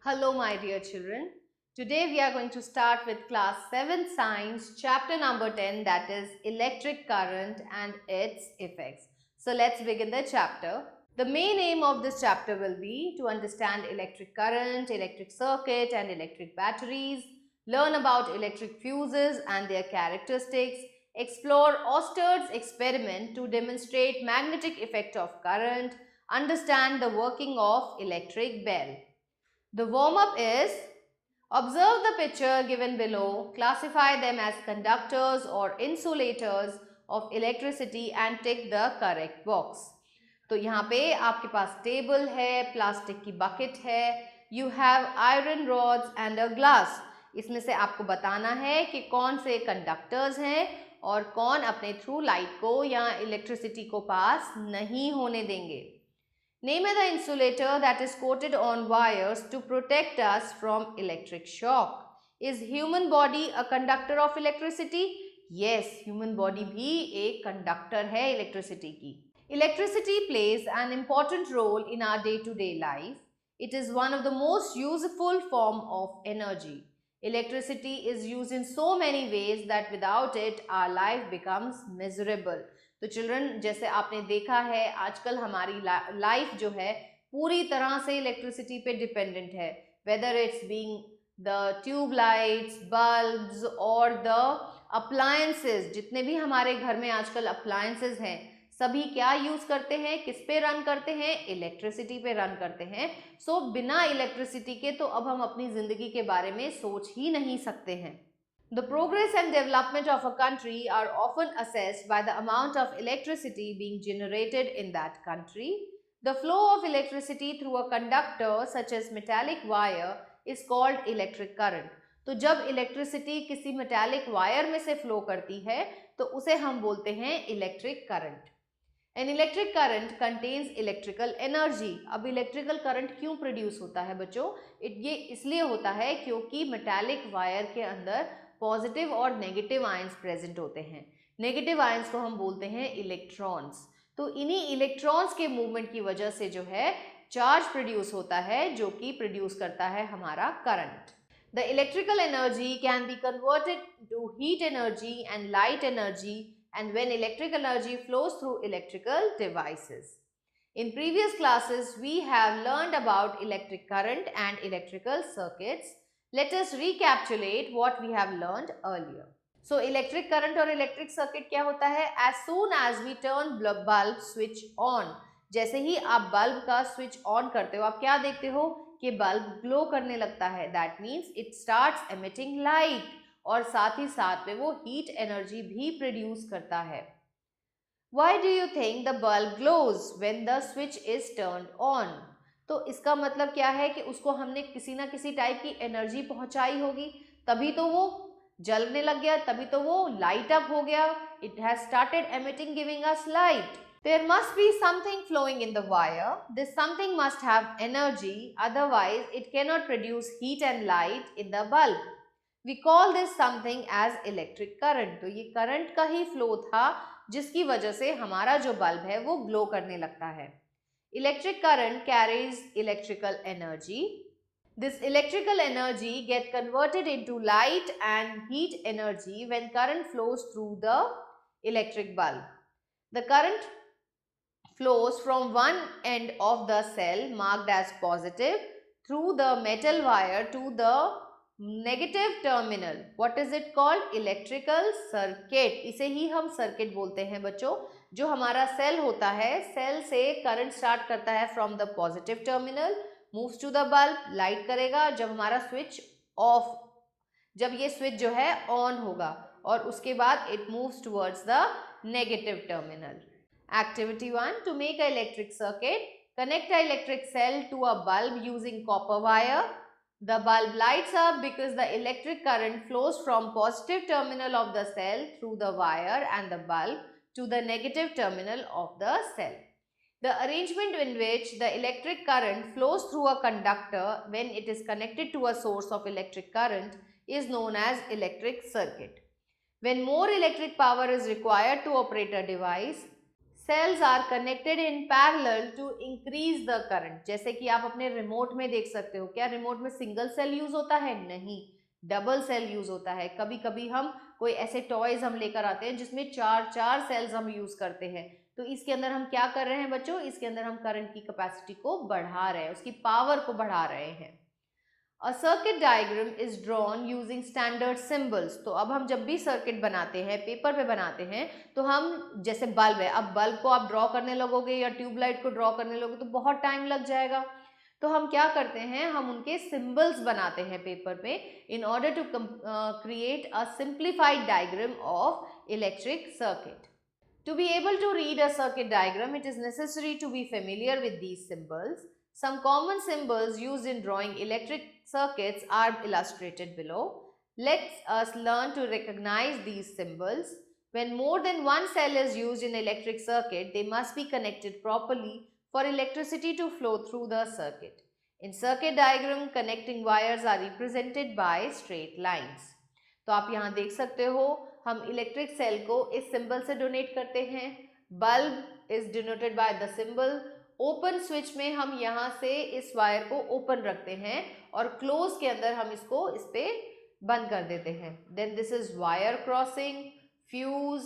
Hello, my dear children. Today we are going to start with class 7 science chapter number 10, that is electric current and its effects. So let's begin the chapter. The main aim of this chapter will be to understand electric current, electric circuit and electric batteries, learn about electric fuses and their characteristics, explore Oersted experiment to demonstrate magnetic effect of current, understand the working of electric bell. The warm-up is: observe the picture given below, classify them as conductors or insulators of electricity and tick the correct box. तो यहाँ पे आपके पास table है, plastic की bucket है, you have iron rods and a glass. इसमें से आपको बताना है कि कौन से कंडक्टर्स हैं और कौन अपने थ्रू लाइट को या इलेक्ट्रिसिटी को पास नहीं होने देंगे. Name the insulator that is coated on wires to protect us from electric shock. Is human body a conductor of electricity? Yes, human body भी एक conductor है electricity की. Electricity plays an important role in our day-to-day life. It is one of the most useful form of energy. Electricity is used in so many ways that without it our life becomes miserable. तो children, जैसे आपने देखा है आजकल हमारी life जो है पूरी तरह से इलेक्ट्रिसिटी पे डिपेंडेंट है. Whether it's being the tube lights, bulbs और द अप्लायंसेस, जितने भी हमारे घर में आजकल अप्लायंसेस हैं सभी क्या यूज करते हैं, किस पे रन करते हैं, इलेक्ट्रिसिटी पे रन करते हैं. सो बिना इलेक्ट्रिसिटी के तो अब हम अपनी जिंदगी के बारे में सोच ही नहीं सकते हैं. The progress and development of a country are often assessed by the amount of electricity being generated in that country. The flow of electricity through a conductor such as metallic wire is called electric current. तो जब electricity किसी metallic wire में से flow करती है तो उसे हम बोलते हैं electric current. An electric current contains electrical energy. अब इलेक्ट्रिकल करंट क्यों प्रोड्यूस होता है बच्चों? ये इसलिए होता है क्योंकि मेटालिक वायर के अंदर पॉजिटिव और नेगेटिव आयंस प्रेजेंट होते हैं. नेगेटिव आयंस को हम बोलते हैं इलेक्ट्रॉन्स. तो इन्हीं इलेक्ट्रॉन्स के मूवमेंट की वजह से जो है चार्ज प्रोड्यूस होता है जो कि प्रोड्यूस करता है हमारा current. The electrical energy can be converted to heat energy and light energy and when electric energy flows through electrical devices. In previous classes, we have learned about electric current and electrical circuits. Let us recapitulate what we have learned earlier. So, electric current और electric circuit क्या होता है? As soon as we turn bulb switch on, जैसे ही आप bulb का switch on करते हो आप क्या देखते हो कि बल्ब ग्लो करने लगता है. That means it starts emitting light. और साथ ही साथ में वो हीट एनर्जी भी प्रोड्यूस करता है. Why do you think the bulb glows when the switch is turned on? तो इसका मतलब क्या है कि उसको हमने किसी ना किसी टाइप की एनर्जी पहुंचाई होगी तभी तो वो जलने लग गया, तभी तो वो लाइट अप हो गया. It has started emitting, giving us light. There must be something flowing in the wire. This something must have energy, otherwise it cannot produce heat and light in the bulb. We call this something as electric current. तो ये current का ही flow था जिसकी वजह से हमारा जो bulb है वो ग्लो करने लगता है. Electric current carries electrical energy. This electrical energy get converted into light and heat energy when current flows through the electric bulb. The current flows from one end of the cell marked as positive through the metal wire to the negative terminal. What is it called? Electrical circuit. इसे ही हम circuit बोलते हैं बच्चों. जो हमारा cell होता है, cell से करंट स्टार्ट करता है from the positive terminal, moves to the bulb, light करेगा जब हमारा स्विच ऑफ, जब ये स्विच जो है ऑन होगा और उसके बाद it moves towards the negative terminal. Activity 1. To make a electric circuit, connect a electric cell to a bulb using copper wire. The bulb lights up because the electric current flows from positive terminal of the cell through the wire and the bulb to the negative terminal of the cell. The arrangement in which the electric current flows through a conductor when it is connected to a source of electric current is known as electric circuit. When more electric power is required to operate a device, cells are connected in parallel to increase the current. जैसे कि आप अपने remote में देख सकते हो, क्या remote में सिंगल सेल यूज होता है? नहीं, डबल सेल यूज होता है। कभी कभी हम कोई ऐसे टॉयज हम लेकर आते हैं जिसमें चार चार सेल्स हम यूज करते हैं, तो इसके अंदर हम क्या कर रहे हैं बच्चों? इसके अंदर हम करंट की कैपेसिटी को बढ़ा रहे हैं, उसकी पावर को बढ़ा रहे हैं। A circuit diagram is drawn using standard symbols. तो अब हम जब भी सर्किट बनाते हैं, पेपर पे बनाते हैं, तो हम जैसे बल्ब है, अब बल्ब को आप ड्रॉ करने लगोगे या ट्यूबलाइट को ड्रॉ करने लगोगे तो बहुत टाइम लग जाएगा। तो हम क्या करते हैं, हम उनके सिंबल्स बनाते हैं पेपर पे in order to create a simplified diagram of electric circuit. To be able to read a circuit diagram, it is necessary to be familiar with these symbols. Some common symbols used in drawing electric circuits are illustrated below. Let's us learn to recognize these symbols. When more than one cell is used in electric circuit, they must be connected properly for electricity to flow through the circuit. In circuit diagram, connecting wires are represented by straight lines. तो आप यहाँ देख सकते हो, हम electric cell को इस symbol से डोनेट करते हैं। Bulb is denoted by the symbol. Open switch में हम यहाँ से इस वायर को ओपन रखते हैं और क्लोज के अंदर हम इसको इस पे बंद कर देते हैं। Then this is wire crossing, fuse,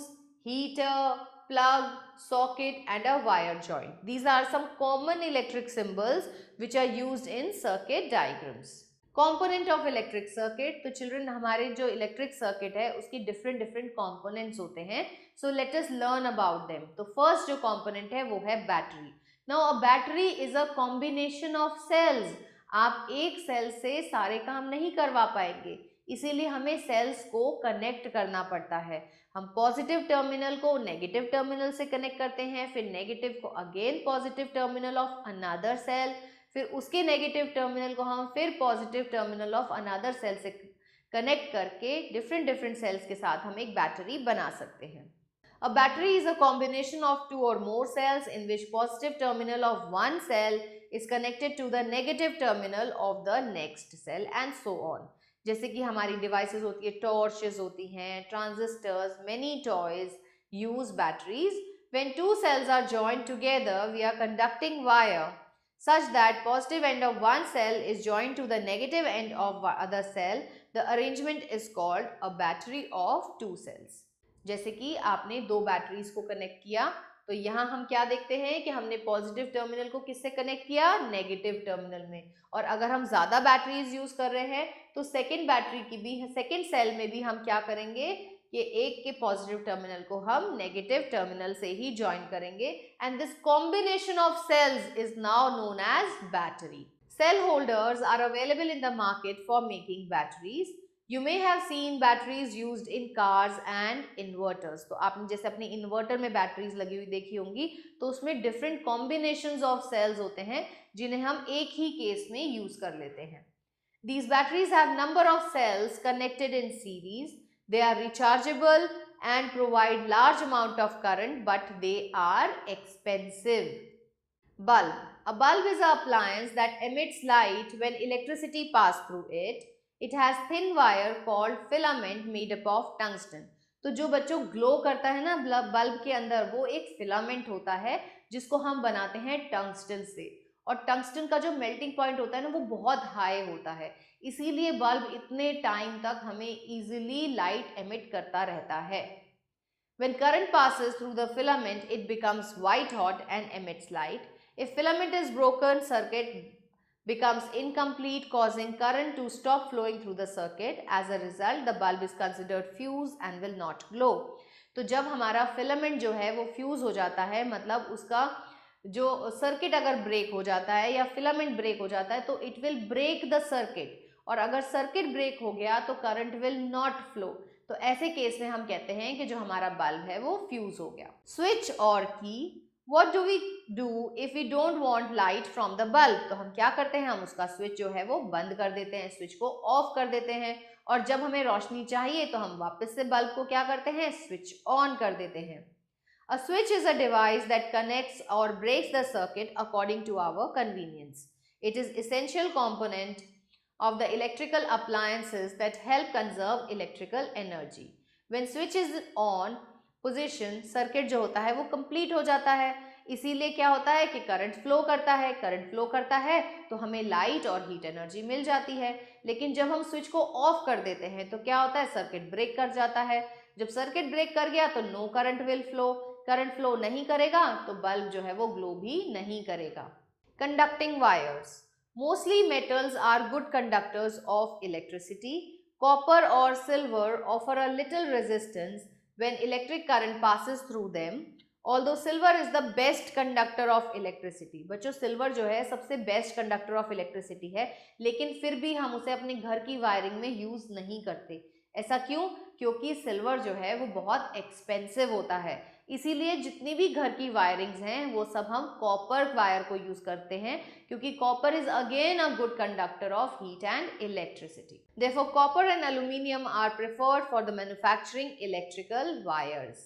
heater, plug, socket and a wire joint. These are some common electric symbols which are used in circuit diagrams. Component of electric circuit. तो children, हमारे जो electric circuit है उसकी different components होते हैं. So let us learn about them. तो first जो component है वो है battery. Now a battery is a combination of cells. आप एक सेल से सारे काम नहीं करवा पाएंगे, इसीलिए हमें सेल्स को कनेक्ट करना पड़ता है। हम पॉजिटिव टर्मिनल को नेगेटिव टर्मिनल से कनेक्ट करते हैं, फिर नेगेटिव को again positive terminal of another cell, फिर उसके नेगेटिव टर्मिनल को हम फिर positive terminal of another cell से कनेक्ट करके डिफरेंट सेल्स के साथ हम एक बैटरी बना सकते हैं। A battery is a combination of two or more cells in which positive terminal of one cell is connected to the negative terminal of the next cell and so on. जैसे कि हमारी devices होती है, torches होती हैं, transistors, many toys use batteries. When two cells are joined together, we are conducting wire such that positive end of one cell is joined to the negative end of other cell. The arrangement is called a battery of two cells. जैसे कि आपने दो batteries को connect किया, तो यहाँ हम क्या देखते हैं कि हमने पॉजिटिव टर्मिनल को किससे कनेक्ट किया? नेगेटिव टर्मिनल में। और अगर हम ज़्यादा बैटरीज यूज कर रहे हैं तो सेकेंड बैटरी की भी, सेकेंड सेल में भी हम क्या करेंगे कि एक के पॉजिटिव टर्मिनल को हम नेगेटिव टर्मिनल से ही ज्वाइन करेंगे, and this combination of cells is now known as battery. Cell holders are available in the market for making batteries. You may have seen batteries used in cars and inverters. तो आपने जैसे अपनी inverter में batteries लगी हुई देखी होंगी, तो उसमें डिफरेंट कॉम्बिनेशंस ऑफ सेल्स होते हैं जिन्हें हम एक ही केस में यूज कर लेते हैं. These batteries have number of cells connected in series. They are rechargeable and provide large amount of current, but they are expensive. Bulb. A bulb is an appliance that emits light when electricity passes through it. It has thin wire called filament made up of tungsten. तो जो बच्चों glow करता है ना bulb के अंदर, वो एक फिलामेंट होता है जिसको हम बनाते हैं टंगस्टन से, और टंगस्टन का जो मेल्टिंग पॉइंट होता है ना वो बहुत हाई होता है, इसीलिए बल्ब इतने टाइम तक हमें इजीली लाइट एमिट करता रहता है. When current passes through the filament, it becomes white hot and emits light. If filament is broken, circuit becomes incomplete, causing current to stop flowing through the circuit. As a result, the bulb is considered fused and will not glow. तो जब हमारा filament जो है वो fuse हो जाता है, मतलब उसका जो सर्किट अगर ब्रेक हो जाता है या फिलामेंट ब्रेक हो जाता है, तो it will break the circuit, और अगर सर्किट ब्रेक हो गया तो करंट विल नॉट फ्लो. तो ऐसे केस में हम कहते हैं कि जो हमारा बल्ब है वो फ्यूज हो गया. स्विच और की. What do we do if we don't want light from the bulb? तो हम क्या करते हैं, हम उसका स्विच जो है वो बंद कर देते हैं, स्विच को ऑफ कर देते हैं, और जब हमें रोशनी चाहिए तो हम वापस से बल्ब को क्या करते हैं, स्विच ऑन कर देते हैं. A switch is a device that connects or breaks the circuit according to our convenience. It is essential component of the electrical appliances that help conserve electrical energy. When switch is on, position circuit जो होता है वो complete हो जाता है। इसीलिए क्या होता है कि करंट फ्लो करता है, करंट फ्लो करता है तो हमें लाइट और हीट एनर्जी मिल जाती है। लेकिन जब हम स्विच को ऑफ कर देते हैं तो क्या होता है, सर्किट ब्रेक कर जाता है। जब सर्किट ब्रेक कर गया तो no current will flow, current flow नहीं करेगा तो बल्ब जो है वो ग्लो भी नहीं करेगा। Conducting wires, mostly metals are good conductors of electricity. Copper or silver offer a little resistance when electric current passes through them. Although silver is the best conductor of electricity. बच्चों silver जो है सबसे best conductor of electricity है, लेकिन फिर भी हम उसे अपने घर की वायरिंग में यूज नहीं करते। ऐसा क्यों? क्योंकि सिल्वर जो है वो बहुत एक्सपेंसिव होता है। इसीलिए जितनी भी घर की वायरिंग्स हैं वो सब हम कॉपर वायर को यूज करते हैं, क्योंकि copper is again a good conductor of heat and electricity. Therefore, copper and aluminum are preferred for the manufacturing electrical wires.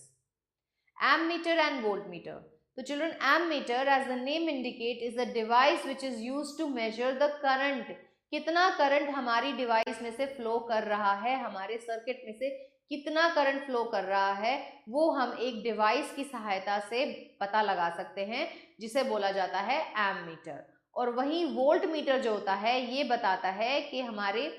Ammeter and voltmeter. So children, ammeter as the name indicate is a device which is used to measure the current. कितना current हमारी device में से flow कर रहा है, हमारे circuit में से कितना करंट फ्लो कर रहा है, वो हम एक डिवाइस की सहायता से पता लगा सकते हैं जिसे बोला जाता है एममीटर. और वहीं वोल्ट मीटर जो होता है ये बताता है कि हमारे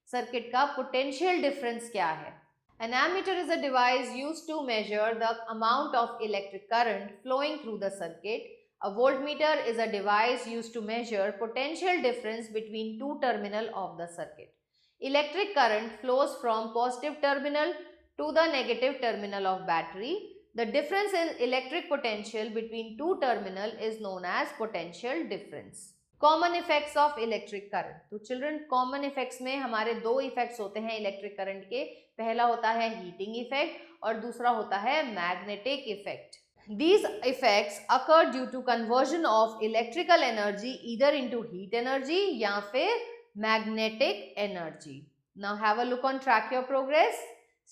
सर्किट का पोटेंशियल डिफरेंस क्या है. An ammeter is a device used to measure the amount of electric current flowing through the circuit. A voltmeter is a device used to measure potential difference between two terminals of the circuit. Electric current flows from positive terminal to the negative terminal of battery. The difference in electric potential between two terminals is known as potential difference. Common effects of electric current. तो children common effects में हमारे दो effects होते हैं electric current के. पहला होता है हीटिंग इफेक्ट और दूसरा होता है magnetic effect. These effects occur due to conversion of electrical energy either into heat energy या फिर magnetic energy. Now have a look on track your progress.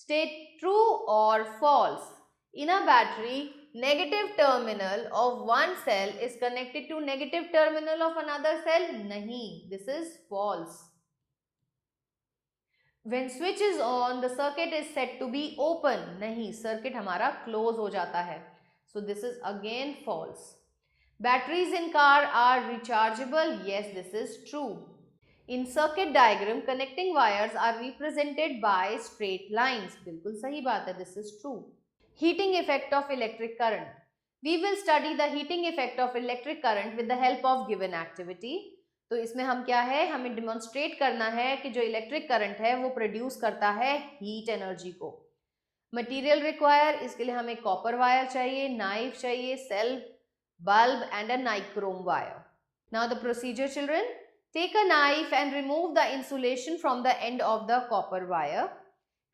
State true or false. In a battery, negative terminal of one cell is connected to negative terminal of another cell. नहीं, this is false. When switch is on, the circuit is said to be open. नहीं, circuit हमारा close हो जाता है. So this is again false. Batteries in car are rechargeable. Yes, this is true. In circuit diagram, connecting wires are represented by straight lines. बिल्कुल सही बात है. This is true. Heating effect of electric current. We will study the heating effect of electric current with the help of given activity. तो इसमें हम क्या है, हमें डिमॉन्स्ट्रेट करना है कि जो इलेक्ट्रिक करंट है वो प्रोड्यूस करता है हीट एनर्जी को. मटेरियल रिक्वायर, इसके लिए हमें कॉपर वायर चाहिए, नाइफ चाहिए, cell, bulb and a nichrome wire. Now the procedure children. Take a knife and remove the insulation from the end of the copper wire.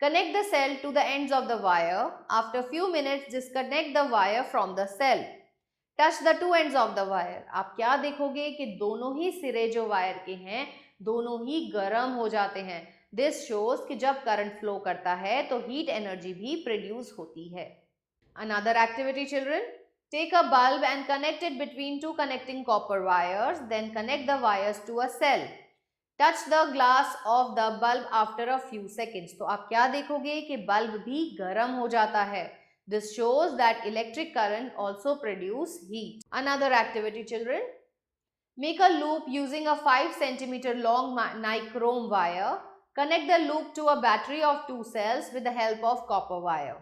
Connect the cell to the ends of the wire. After a few minutes, disconnect the wire from the cell. Touch the two ends of the wire. आप क्या देखोगे कि दोनों ही सिरे जो wire के हैं दोनों ही गर्म हो जाते हैं. This shows कि जब करंट फ्लो करता है तो हीट एनर्जी भी प्रोड्यूस होती है. Another activity children. Take a bulb and connect it between two connecting copper wires. Then connect the wires to a cell. Touch the glass of the bulb after a few seconds. तो आप क्या देखोगे कि bulb भी गर्म हो जाता है. This shows that electric current also produce heat. Another activity children. Make a loop using a 5 cm long nichrome wire. Connect the loop to a battery of 2 cells with the help of copper wire.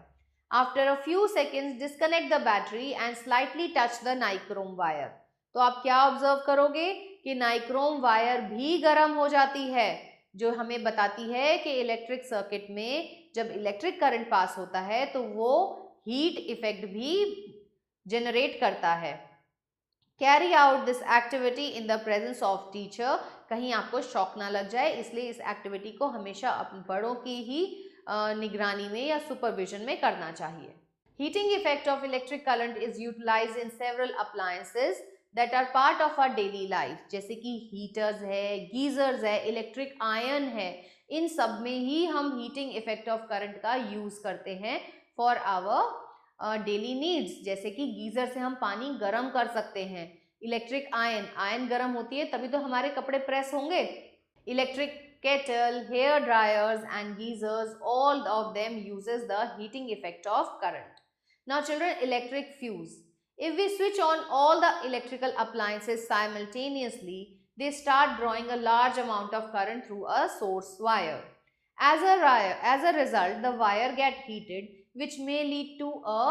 After a few seconds, disconnect the battery and slightly touch the nichrome wire. तो आप क्या observe करोगे कि nichrome wire भी गर्म हो जाती है, जो हमें बताती है कि इलेक्ट्रिक सर्किट में जब इलेक्ट्रिक करंट पास होता है तो वो हीट इफेक्ट भी जनरेट करता है. Carry out this activity in the presence of teacher. कहीं आपको शॉक ना लग जाए, इसलिए इस एक्टिविटी को हमेशा अपने बड़ों की ही निगरानी में या सुपरविजन में करना चाहिए. Heating effect of electric current is utilised in several appliances that are part of our daily life. जैसे कि हीटर्स है, गीजर्स है, इलेक्ट्रिक आयरन है, इन सब में ही हम हीटिंग इफेक्ट ऑफ करंट का यूज करते हैं फॉर आवर डेली नीड्स. जैसे कि गीजर से हम पानी गर्म कर सकते हैं. इलेक्ट्रिक आयरन गर्म होती है तभी तो हमारे कपड़े प्रेस होंगे. Electric kettle, hair dryers and geysers, all of them uses the heating effect of current. Now children, electric fuse. If we switch on all the electrical appliances simultaneously, they start drawing a large amount of current through a source wire. As a result, the wire get heated, which may lead to a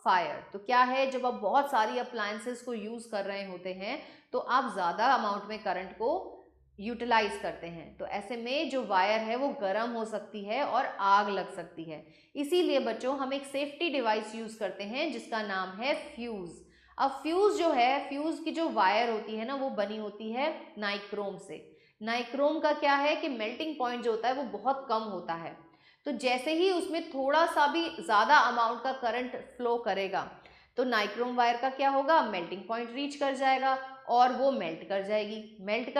fire. तो क्या है, जब आप बहुत सारी appliances को use कर रहे होते हैं तो आप ज़्यादा amount में current को यूटिलाइज करते हैं, तो ऐसे में जो वायर है वो गर्म हो सकती है और आग लग सकती है। इसीलिए बच्चों हम एक सेफ्टी डिवाइस यूज करते हैं जिसका नाम है फ्यूज। अब फ्यूज जो है, फ्यूज की जो वायर होती है ना, वो बनी होती है नाइक्रोम से। नाइक्रोम का क्या है कि मेल्टिंग पॉइंट जो होता है वो बहुत कम होता है, तो जैसे ही उसमें थोड़ा सा भी ज़्यादा अमाउंट का करंट फ्लो करेगा तो नाइक्रोम वायर का क्या होगा, मेल्टिंग पॉइंट रीच कर जाएगा और वो मेल्ट कर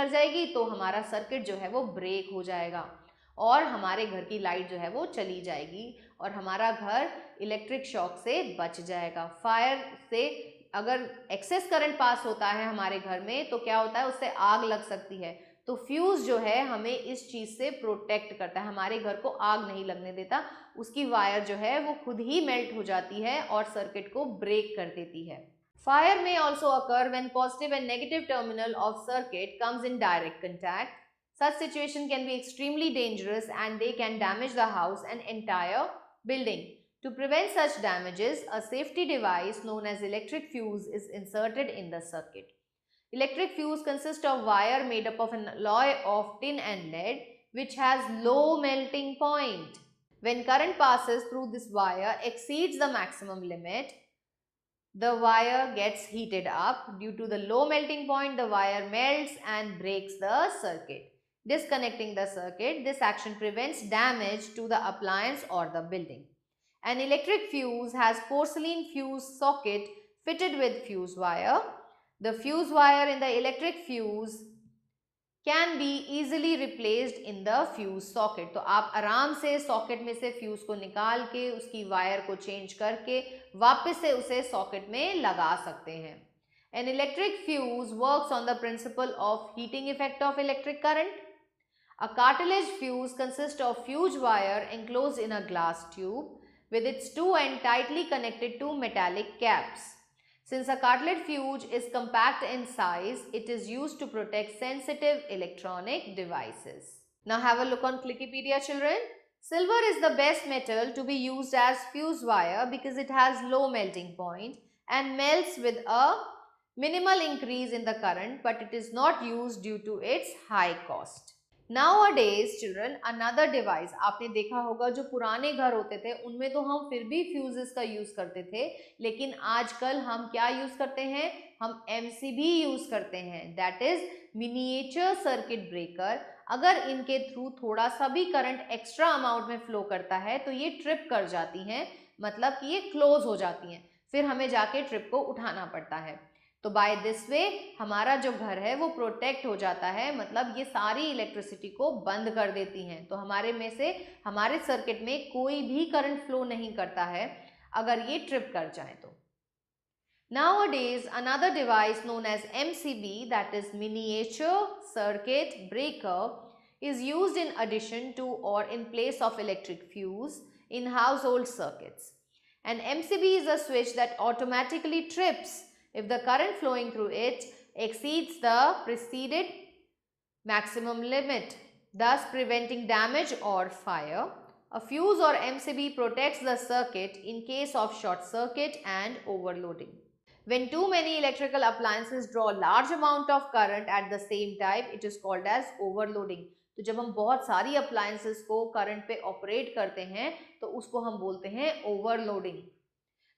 जाएगी तो हमारा सर्किट जो है वो ब्रेक हो जाएगा और हमारे घर की लाइट जो है वो चली जाएगी और हमारा घर इलेक्ट्रिक शॉक से बच जाएगा। फायर से अगर एक्सेस करंट पास होता है हमारे घर में तो क्या होता है, उससे आग लग सकती है। तो फ्यूज जो है हमें इस चीज से प्रोटेक्ट करता है, हमारे घर को आग नहीं लगने देता। उसकी वायर जो है वो खुद ही मेल्ट हो जाती है और सर्किट को ब्रेक कर देती है। Fire may also occur when positive and negative terminal of circuit comes in direct contact. Such situation can be extremely dangerous and they can damage the house and entire building. To prevent such damages, a safety device known as electric fuse is inserted in the circuit. Electric fuse consists of wire made up of an alloy of tin and lead which has low melting point. When current passes through this wire exceeds the maximum limit, the wire gets heated up. Due to the low melting point, the wire melts and breaks the circuit. Disconnecting the circuit, this action prevents damage to the appliance or the building. An electric fuse has porcelain fuse socket fitted with fuse wire. The fuse wire in the electric fuse can be easily replaced in the fuse socket. तो आप आराम से socket में से fuse को निकाल के उसकी वायर को चेंज करके वापस से उसे सॉकेट में लगा सकते हैं। An electric fuse works on the principle of heating effect of electric current. A cartilage fuse consists of fuse wire enclosed in a glass tube with its two ends tightly connected to metallic caps. Since a cartilage fuse is compact in size, it is used to protect sensitive electronic devices. Now have a look on Clickipedia, children. Silver is the best metal to be used as fuse wire because it has low melting point and melts with a minimal increase in the current, but it is not used due to its high cost. Nowadays children, another device आपने देखा होगा, जो पुराने घर होते थे उनमें तो हम फिर भी फ्यूजेस का यूज करते थे, लेकिन आजकल हम क्या यूज करते हैं, हम MCB यूज करते हैं, that is miniature circuit breaker. अगर इनके थ्रू थोड़ा सा भी करंट एक्स्ट्रा अमाउंट में फ्लो करता है तो ये ट्रिप कर जाती हैं, मतलब कि ये क्लोज हो जाती हैं, फिर हमें जाके ट्रिप को उठाना पड़ता है। तो बाय दिस वे हमारा जो घर है वो प्रोटेक्ट हो जाता है, मतलब ये सारी इलेक्ट्रिसिटी को बंद कर देती हैं, तो हमारे में से हमारे सर्किट में कोई भी करंट फ्लो नहीं करता है अगर ये ट्रिप कर जाए तो। Nowadays, another device known as MCB, that is miniature circuit breaker, is used in addition to or in place of electric fuse in household circuits. An MCB is a switch that automatically trips if the current flowing through it exceeds the preceded maximum limit, thus preventing damage or fire. A fuse or MCB protects the circuit in case of short circuit and overloading. When too many electrical appliances draw a large amount of current at the same time, it is called as overloading. तो जब हम बहुत सारी appliances को current पे operate करते हैं तो उसको हम बोलते हैं overloading.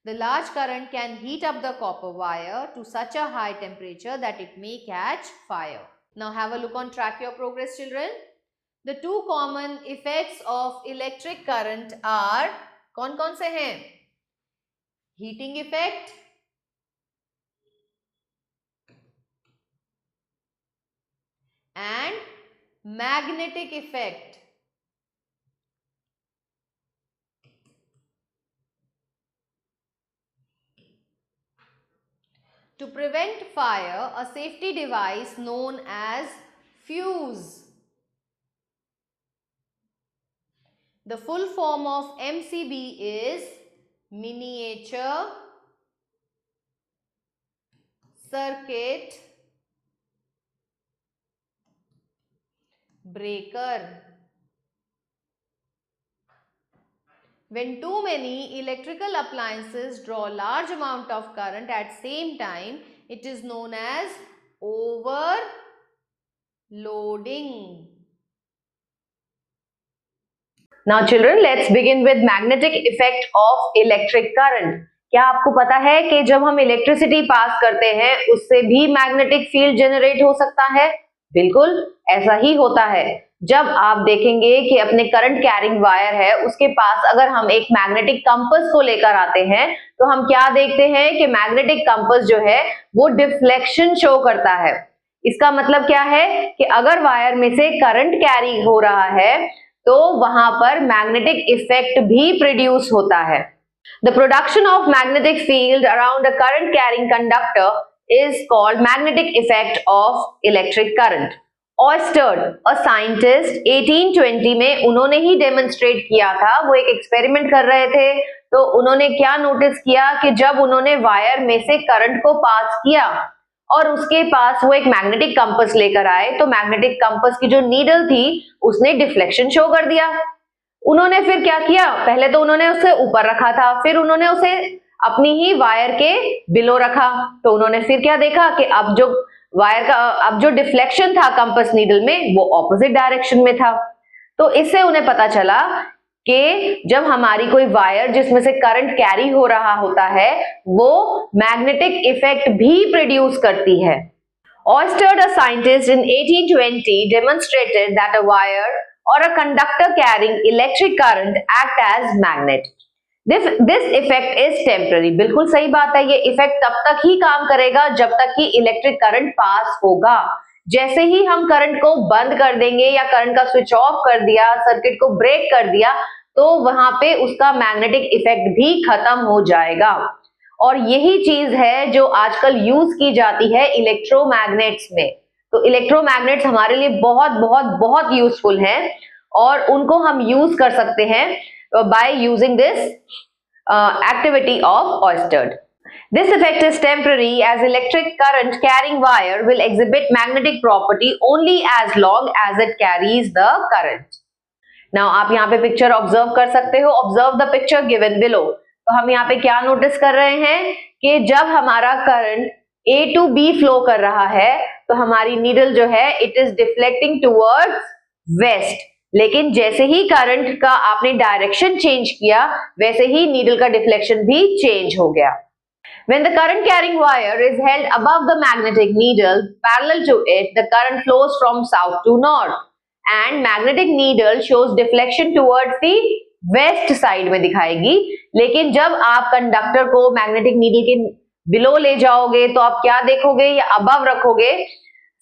The large current can heat up the copper wire to such a high temperature that it may catch fire. Now have a look on Track Your Progress, children. The two common effects of electric current are, कौन-कौन से हैं? Heating effect and magnetic effect. To prevent fire, a safety device known as fuse. The full form of MCB is miniature circuit breaker. When too many electrical appliances draw large amount of current at same time, it is known as overloading. Now children, let's begin with magnetic effect of electric current. क्या आपको पता है कि जब हम electricity pass करते हैं उससे भी मैग्नेटिक फील्ड जनरेट हो सकता है? बिल्कुल ऐसा ही होता है। जब आप देखेंगे कि अपने करंट कैरिंग वायर है उसके पास अगर हम एक मैग्नेटिक कंपास को लेकर आते हैं तो हम क्या देखते हैं कि मैग्नेटिक कंपास जो है वो डिफ्लेक्शन शो करता है। इसका मतलब क्या है कि अगर वायर में से करंट कैरी हो रहा है तो वहां पर मैग्नेटिक इफेक्ट भी प्रोड्यूस होता है। The production of magnetic field around a current carrying conductor is called magnetic effect of electric current. Oersted, a scientist, 1820 में उन्होंने ही डेमोन्स्ट्रेट किया था। वो एक एक्सपेरिमेंट कर रहे थे तो उन्होंने क्या नोटिस किया कि जब उन्होंने वायर में से करंट को पास किया और उसके पास वो एक मैग्नेटिक कंपास लेकर आए तो मैग्नेटिक कंपास की जो नीडल थी उसने डिफ्लेक्शन शो कर दिया। उन्होंने फिर क्या किया, पहले तो उन्होंने उसे ऊपर रखा था, फिर उन्होंने उसे अपनी ही वायर के बिलो रखा तो उन्होंने फिर क्या देखा कि अब जो वायर का अब जो डिफ्लेक्शन था कंपास नीडल में वो ऑपोजिट डायरेक्शन में था। तो इससे उन्हें पता चला कि जब हमारी कोई वायर जिसमें से करंट कैरी हो रहा होता है वो मैग्नेटिक इफेक्ट भी प्रोड्यूस करती है। Oersted, a scientist in 1820, demonstrated that a wire or a conductor carrying electric current act as magnet. This effect is temporary. बिल्कुल सही बात है, ये इफेक्ट तब तक ही काम करेगा जब तक कि इलेक्ट्रिक करंट पास होगा। जैसे ही हम करंट को बंद कर देंगे या करंट का स्विच ऑफ कर दिया, सर्किट को ब्रेक कर दिया तो वहां पे उसका मैग्नेटिक इफेक्ट भी खत्म हो जाएगा। और यही चीज है जो आजकल यूज की जाती है इलेक्ट्रोमैग्नेट्स में। तो इलेक्ट्रोमैग्नेट्स हमारे लिए बहुत बहुत बहुत यूजफुल हैं और उनको हम यूज कर सकते हैं by using this activity of Oersted. This effect is temporary as electric current carrying wire will exhibit magnetic property only as long as it carries the current. Now आप यहाँ पे पिक्चर ऑब्जर्व कर सकते हो। Observe the picture given below. तो हम यहाँ पे क्या नोटिस कर रहे हैं कि जब हमारा current A to B flow कर रहा है तो हमारी नीडल जो है it is deflecting towards waste, लेकिन जैसे ही करंट का आपने डायरेक्शन चेंज किया वैसे ही नीडल का डिफ्लेक्शन भी चेंज हो गया। When the current carrying wire is held above the magnetic needle parallel to it, the current flows from south to north and magnetic needle shows deflection towards the west side में दिखाएगी। लेकिन जब आप conductor को magnetic needle के below ले जाओगे तो आप क्या देखोगे या अबव रखोगे।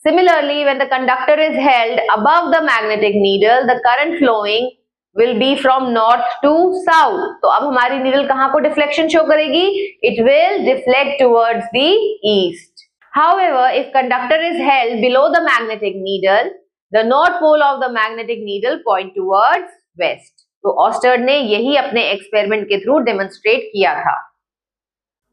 Similarly, when the conductor is held above the magnetic needle, the current flowing will be from north to south. तो अब हमारी नीडल कहाँ को डिफ्लेक्शन शो करेगी? It will deflect towards the east. However, if conductor is held below the magnetic needle, the north pole of the magnetic needle point towards west. तो Oersted ने यही अपने एक्सपेरिमेंट के थ्रू डेमोन्स्ट्रेट किया था।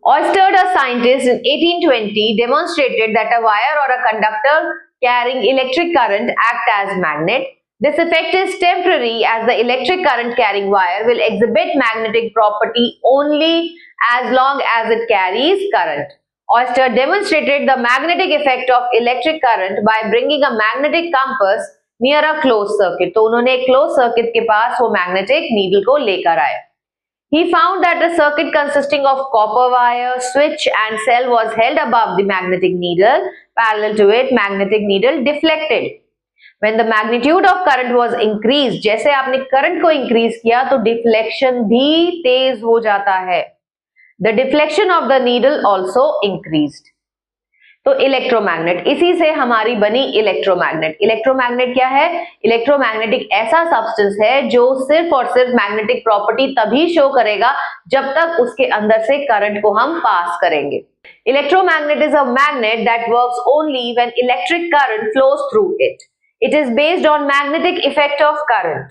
Oersted, a scientist in 1820, demonstrated that a wire or a conductor carrying electric current act as magnet. This effect is temporary as the electric current carrying wire will exhibit magnetic property only as long as it carries current. Oersted demonstrated the magnetic effect of electric current by bringing a magnetic compass near a closed circuit. तो उन्होंने एक closed circuit के पास वो magnetic needle को लेकर आए। He found that a circuit consisting of copper wire, switch and cell was held above the magnetic needle. Parallel to it, magnetic needle deflected. When the magnitude of current was increased, जैसे आपने current को increase किया तो deflection भी तेज हो जाता है। The deflection of the needle also increased. तो इलेक्ट्रोमैग्नेट, इसी से हमारी बनी इलेक्ट्रोमैग्नेट। इलेक्ट्रोमैग्नेट क्या है? इलेक्ट्रोमैग्नेटिक ऐसा सब्सटेंस है जो सिर्फ और सिर्फ मैग्नेटिक प्रॉपर्टी तभी शो करेगा जब तक उसके अंदर से करंट को हम पास करेंगे। Electromagnet is a magnet that works only when electric current flows through it. It is based on magnetic effect of current.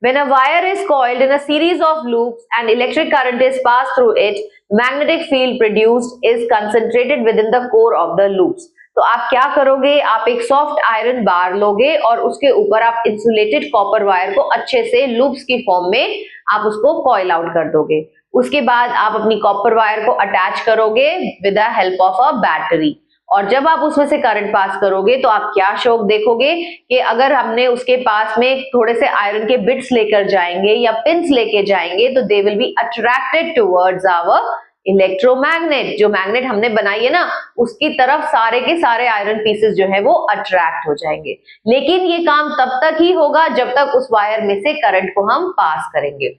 When a wire is coiled in a series of loops and electric current is passed through it, magnetic field produced is concentrated within the core of the loops. तो आप क्या करोगे, आप एक soft iron bar लोगे और उसके ऊपर आप इंसुलेटेड कॉपर वायर को अच्छे से लूप्स की फॉर्म में आप उसको कॉइल आउट कर दोगे। उसके बाद आप अपनी कॉपर वायर को अटैच करोगे with the help of a battery, और जब आप उसमें से करंट पास करोगे तो आप क्या शौक देखोगे कि अगर हमने उसके पास में थोड़े से आयरन के बिट्स लेकर जाएंगे या पिन्स लेके जाएंगे तो they will be attracted towards our electromagnet. जो मैग्नेट हमने बनाई है ना उसकी तरफ सारे के सारे आयरन पीसेस जो है वो अट्रैक्ट हो जाएंगे। लेकिन ये काम तब तक ही होगा जब तक उस वायर में से करंट को हम पास करेंगे।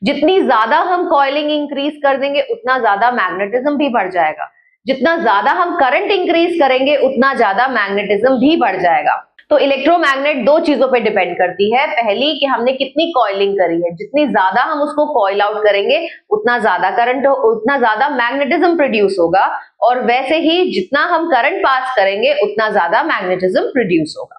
जितनी ज्यादा हम कॉइलिंग इंक्रीज कर देंगे उतना ज्यादा मैग्नेटिज्म भी बढ़ जाएगा, जितना ज्यादा हम करंट इंक्रीज करेंगे उतना ज्यादा मैग्नेटिज्म भी बढ़ जाएगा। तो इलेक्ट्रोमैग्नेट दो चीजों पे डिपेंड करती है। पहली कि हमने कितनी कॉइलिंग करी है, जितनी ज्यादा हम उसको कॉइल आउट करेंगे उतना ज्यादा करंट उतना ज्यादा मैग्नेटिज्म प्रोड्यूस होगा, और वैसे ही जितना हम करंट पास करेंगे उतना ज्यादा मैग्नेटिज्म प्रोड्यूस होगा।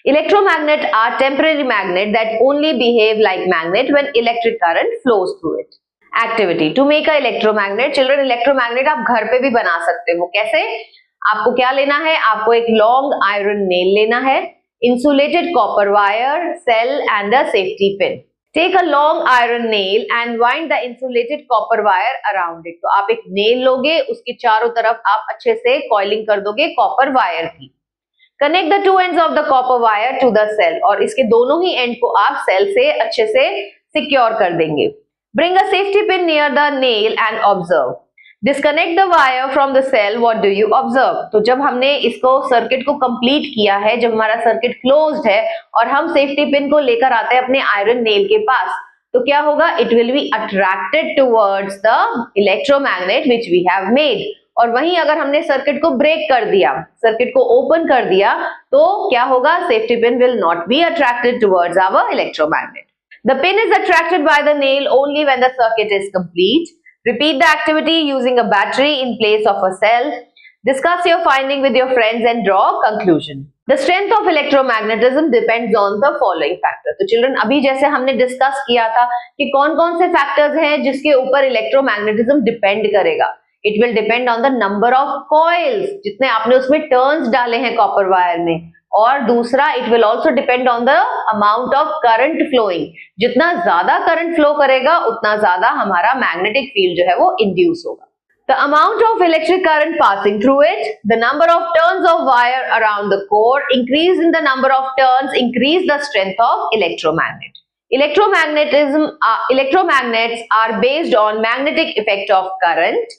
Electromagnet are temporary magnet that only behave like magnet when electric current flows through it. Activity to make a electromagnet. Children, electromagnet आप घर पे भी बना सकते हो। कैसे? आपको क्या लेना है, आपको एक लॉन्ग आयरन नेल लेना है, insulated copper wire, cell and a safety pin. Take a long iron nail and wind the insulated copper wire around it. तो आप एक नेल लोगे, उसके चारों तरफ आप अच्छे से कॉइलिंग कर दोगे कॉपर वायर की। Connect the two ends of the copper wire to the cell, और इसके दोनों ही एंड को आप सेल से अच्छे से सिक्योर कर देंगे। Bring a safety pin near the nail and observe. Disconnect the wire from the cell. What do you observe? तो जब हमने इसको सर्किट को कंप्लीट किया है, जब हमारा सर्किट क्लोज्ड है और हम सेफ्टी पिन को लेकर आते हैं अपने आयरन नेल के पास, तो क्या होगा, it will be attracted towards the electromagnet which we have made. और वहीं अगर हमने सर्किट को ब्रेक कर दिया, सर्किट को ओपन कर दिया, तो क्या होगा, safety pin will not be attracted towards our electromagnet. The pin is attracted by the nail only when the circuit is complete. Repeat the activity using a battery in place of a cell. Discuss your finding with your friends and draw a conclusion. The strength of electromagnetism depends on the following factors. तो children अभी जैसे हमने discuss किया था कि कौन कौन से फैक्टर्स हैं जिसके ऊपर इलेक्ट्रोमैग्नेटिज्म डिपेंड करेगा। It will depend on the number of coils, जितने आपने उसमें टर्न्स डाले हैं कॉपर वायर में, और दूसरा it will also depend on the amount of current flowing. जितना ज्यादा करंट फ्लो करेगा उतना ज्यादा हमारा मैग्नेटिक फील्ड जो है वो इंड्यूस होगा। The amount of electric current passing through it, the number of turns of wire around the core, increase in the number of turns increase the strength of electromagnet. Electromagnets are based on magnetic effect of current.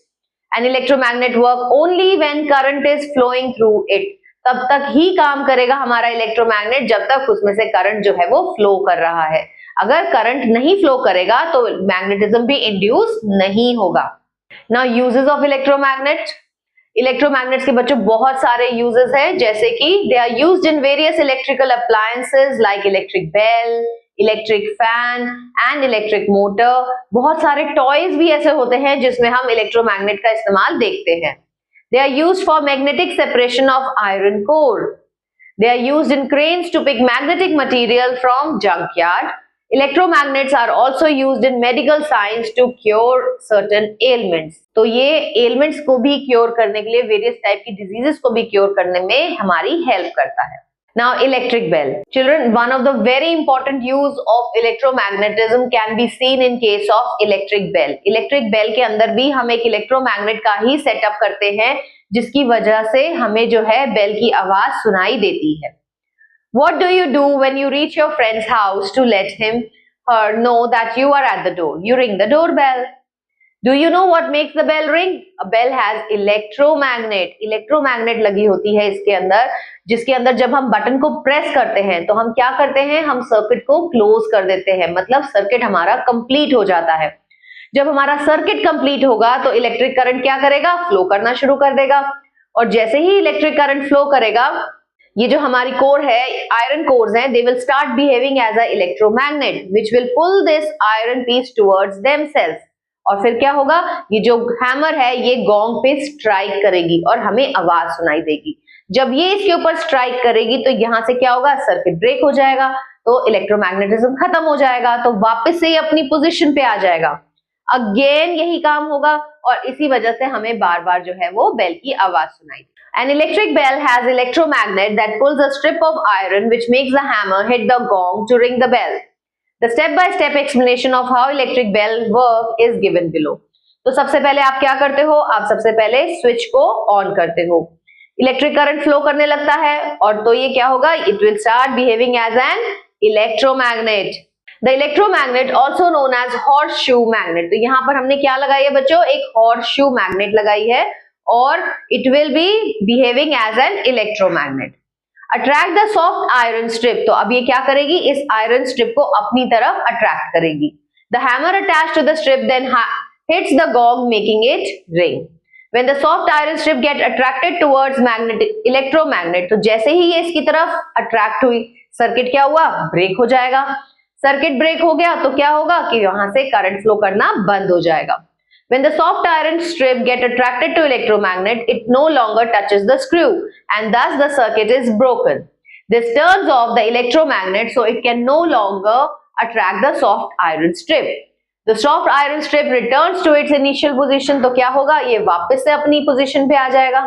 An electromagnet work only when current is flowing through it. तब तक ही काम करेगा हमारा electromagnet जब तक उसमें से current जो है वो फ्लो कर रहा है। अगर करंट नहीं फ्लो करेगा तो मैग्नेटिज्म भी इंड्यूस नहीं होगा। Now uses of electromagnet. Electromagnets के बच्चों बहुत सारे यूजेस हैं, जैसे कि they are used in various electrical appliances like electric bell, electric fan and electric motor. बहुत सारे टॉयज भी ऐसे होते हैं जिसमें हम इलेक्ट्रोमैग्नेट का इस्तेमाल देखते हैं। They are used for magnetic separation of iron core. They are used in cranes to pick magnetic material from junkyard. Electromagnets are also used in medical science to cure certain ailments. तो ये ailments को भी cure करने के लिए, various type की diseases को भी cure करने में हमारी help करता है। Now electric bell. Children, one of the very important use of electromagnetism can be seen in case of electric bell. Electric bell के अंदर भी हम एक इलेक्ट्रोमैग्नेट का ही सेटअप करते हैं जिसकी वजह से हमें जो है बेल की आवाज सुनाई देती है। What do you do when you reach your friend's house to let him her know that you are at the door? You ring the doorbell. Do you know what makes the bell ring? A bell has electromagnet. Electromagnet लगी होती है इसके अंदर, जिसके अंदर जब हम button को प्रेस करते हैं तो हम क्या करते हैं, हम सर्किट को क्लोज कर देते हैं, मतलब सर्किट हमारा कंप्लीट हो जाता है। जब हमारा सर्किट कंप्लीट होगा तो इलेक्ट्रिक करंट क्या करेगा, फ्लो करना शुरू कर देगा, और जैसे ही इलेक्ट्रिक करंट फ्लो करेगा, ये जो हमारी कोर है, आयरन कोर्स हैं, they will start behaving as a electromagnet which will pull this iron piece towards themselves. और फिर क्या होगा, ये जो हैमर है ये गोंग पे स्ट्राइक करेगी और हमें आवाज सुनाई देगी। जब ये इसके ऊपर स्ट्राइक करेगी तो यहाँ से क्या होगा, सर्किट ब्रेक हो जाएगा। तो इलेक्ट्रोमैग्नेटिज्म खत्म हो जाएगा, तो वापस से ही अपनी पोजीशन पे आ जाएगा। अगेन यही काम होगा और इसी वजह से हमें बार बार जो है वो बेल की आवाज सुनाई। An electric bell has electromagnet that pulls a strip of iron which makes the hammer hit the gong to ring the bell. The step-by-step explanation of how electric bell work is given below. तो सबसे पहले आप क्या करते हो, आप सबसे पहले स्विच को ऑन करते हो, इलेक्ट्रिक करंट फ्लो करने लगता है और तो ये क्या होगा, it will start behaving as an electromagnet. The electromagnet also known as horseshoe magnet. तो यहाँ पर हमने क्या लगाई है बच्चों, एक हॉर्सशू मैग्नेट लगाई है और it will be behaving as an electromagnet. Attract the soft iron strip. तो अब ये क्या करेगी, इस आयरन स्ट्रिप को अपनी तरफ अट्रैक्ट करेगी। The hammer attached to the strip then hits the gong making it ring. When the soft iron strip get attracted towards magnetic electromagnet, तो जैसे ही ये इसकी तरफ अट्रैक्ट हुई, सर्किट क्या हुआ, ब्रेक हो जाएगा। सर्किट ब्रेक हो गया तो क्या होगा कि वहां से करंट फ्लो करना बंद हो जाएगा। When the soft iron strip get attracted to electromagnet, it no longer touches the screw and thus the circuit is broken. This turns off the electromagnet so it can no longer attract the soft iron strip. The soft iron strip returns to its initial position. तो क्या होगा, ये वापस से अपनी position पे आ जाएगा।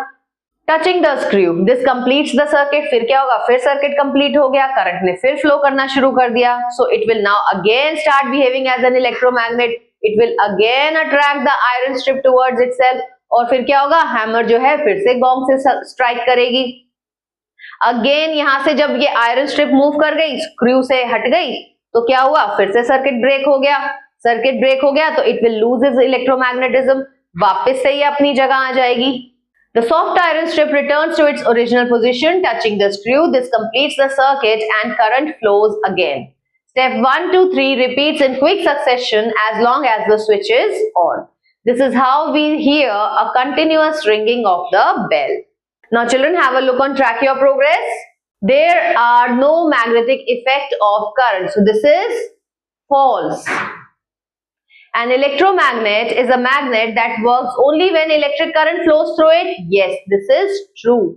Touching the screw, this completes the circuit. फिर क्या होगा, फिर सर्किट कंप्लीट हो गया, करंट ने फिर फ्लो करना शुरू कर दिया। So it will now again start behaving as an electromagnet. It will again attract the iron strip towards itself. और फिर क्या होगा, हैमर जो है फिर से गॉन्ग से स्ट्राइक करेगी। अगेन यहाँ से जब ये आयरन स्ट्रिप मूव कर गई, स्क्रू से हट गई, तो क्या हुआ, फिर से सर्किट ब्रेक हो गया। सर्किट ब्रेक हो गया तो it will lose its electromagnetism, वापस से ये अपनी जगह आ जाएगी। The soft iron strip returns to its original position, touching the screw. This completes the circuit and current flows again. Step 1, 2, 3 repeats in quick succession as long as the switch is on. This is how we hear a continuous ringing of the bell. Now children, have a look on track your progress. There are no magnetic effect of current. So this is false. An electromagnet is a magnet that works only when electric current flows through it. Yes, this is true.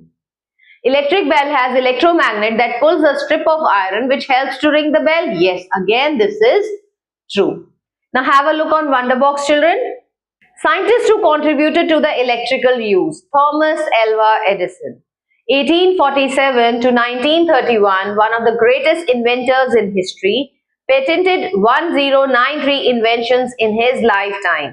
Electric bell has electromagnet that pulls a strip of iron which helps to ring the bell. Yes, again this is true. Now have a look on Wonderbox children. Scientists who contributed to the electrical use. Thomas Alva Edison. 1847 to 1931, one of the greatest inventors in history, patented 1093 inventions in his lifetime.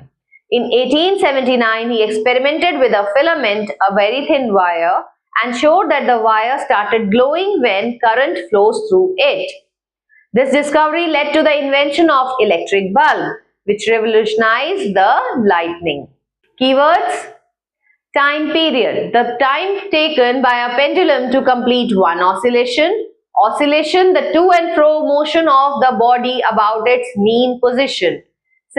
In 1879, he experimented with a filament, a very thin wire, and showed that the wire started glowing when current flows through it. This discovery led to the invention of electric bulb, which revolutionized the lightning. Keywords: time period, the time taken by a pendulum to complete one oscillation. Oscillation, the to and fro motion of the body about its mean position.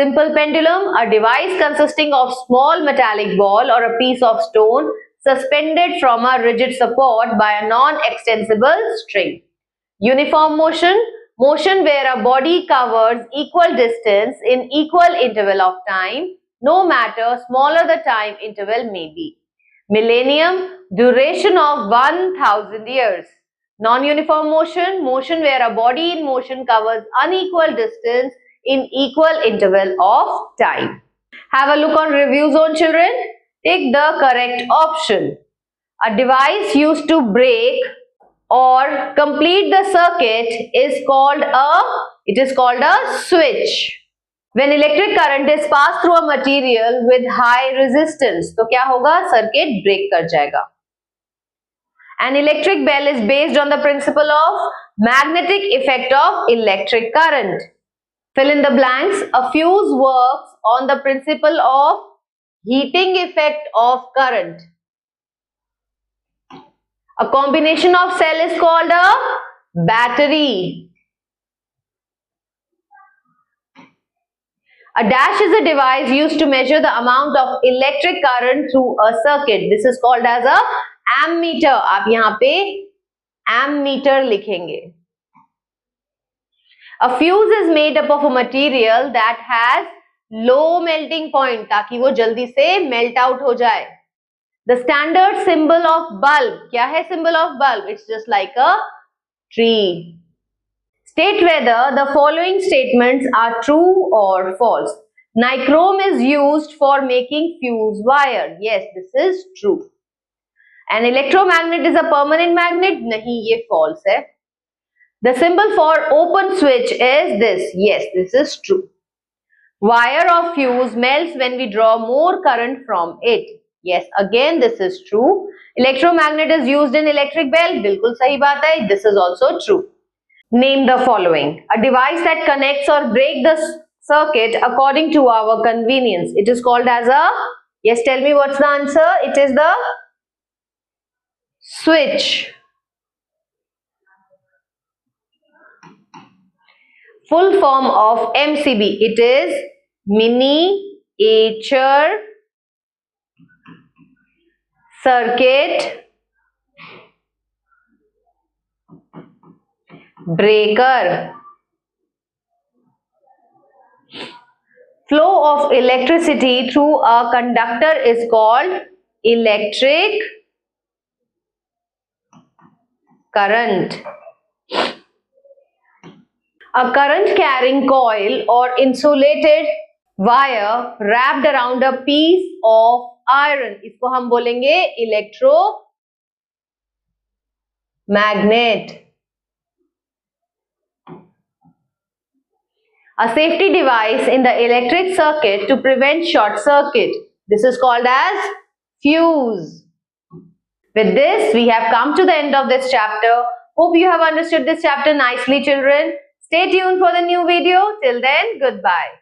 Simple pendulum, a device consisting of small metallic ball or a piece of stone suspended from a rigid support by a non-extensible string. Uniform motion, motion where a body covers equal distance in equal interval of time, no matter smaller the time interval may be. Millennium, duration of 1000 years. Non-uniform motion, motion where a body in motion covers unequal distance in equal interval of time. Have a look on review zone children. Take the correct option. A device used to break or complete the circuit is called a switch. When electric current is passed through a material with high resistance, तो क्या होगा, circuit break कर जाएगा। An electric bell is based on the principle of magnetic effect of electric current. Fill in the blanks. A fuse works on the principle of heating effect of current. A combination of cell is called a battery. A dash is a device used to measure the amount of electric current through a circuit. This is called as a ammeter. आप यहाँ पे ammeter लिखेंगे. A fuse is made up of a material that has low melting point, ताकि वो जल्दी से melt out हो जाए. The standard symbol of bulb, क्या है symbol of bulb? It's just like a tree. State whether the following statements are true or false. Nichrome is used for making fuse wire. Yes, this is true. An electromagnet is a permanent magnet. नहीं, ये false है. The symbol for open switch is this. Yes, this is true. Wire of fuse melts when we draw more current from it. Yes, again this is true. Electromagnet is used in electric bell. बिल्कुल सही बात है. This is also true. Name the following. A device that connects or breaks the circuit according to our convenience. It is called as a, yes, tell me what's the answer. It is the switch. Full form of MCB. It is miniature circuit breaker. Flow of electricity through a conductor is called electric current. A current carrying coil or insulated wire wrapped around a piece of iron. इसको हम बोलेंगे electromagnet. A safety device in the electric circuit to prevent short circuit. This is called as fuse. With this, we have come to the end of this chapter. Hope you have understood this chapter nicely, children. Stay tuned for the new video. Till then, goodbye.